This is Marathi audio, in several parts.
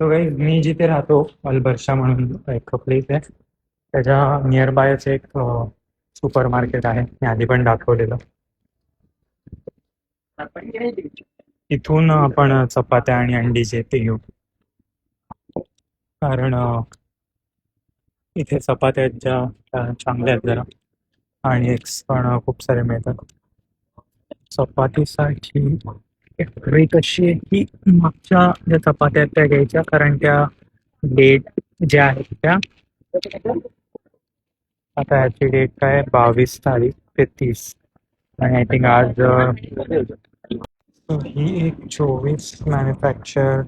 सो काही मी जिथे राहतो अलबर्षा म्हणून एक प्लेस आहे. त्याच्या नियर बायच एक सुपर मार्केट आहे. मी आधी पण दाखवलेलं. इथून आपण चपात्या आणि अंडी जे ते घेऊ. कारण इथे चपात्या आहेत ज्या चांगल्या आहेत जरा, आणि एग्स पण खूप सारे मिळतात. चपातीसाठी एक ट्रिक अशी आहे की मागच्या ज्या चपात्या आहेत त्या घ्यायच्या, कारण त्या डेट ज्या आहेत त्या, आता ह्याची डेट काय 22 तारीख ते 30, आणि आय थिंक आज ही एक 24 मॅन्युफॅक्चर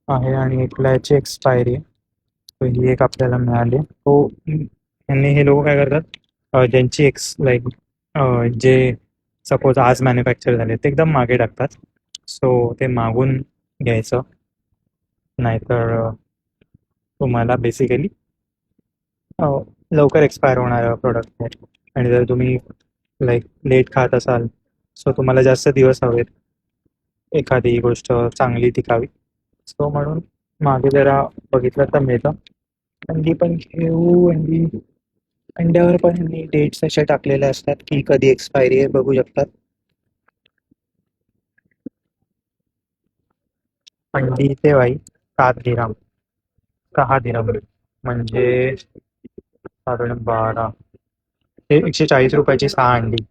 आहे आणि एकला याची एक्सपायरी आहे. तर ही एक आपल्याला मिळाली. तो यांनी हे लोक काय करतात, ज्यांची लाईक जे सपोज आज मॅन्युफॅक्चर झाले ते एकदम मागे टाकतात. सो ते मागून घ्यायचं, नाहीतर तुम्हाला बेसिकली लवकर एक्सपायर होणारं प्रोडक्ट आहे. आणि जर तुम्ही लाईक लेट खात असाल, सो तुम्हाला जास्त दिवस हवेत एखादी गोष्ट चांगली टिकावी. सो म्हणून मागे जरा बघितलं तर मिळतं. अंडी पण घेऊ. अंड्यावर पण डेट्स अशा टाकलेल्या असतात की कधी एक्सपायरी आहे बघू शकतात. अंडी ते भाई 7 दिराम, 6 दिराम, म्हणजे साधारण 12, हे 140 रुपयाची 6 अंडी.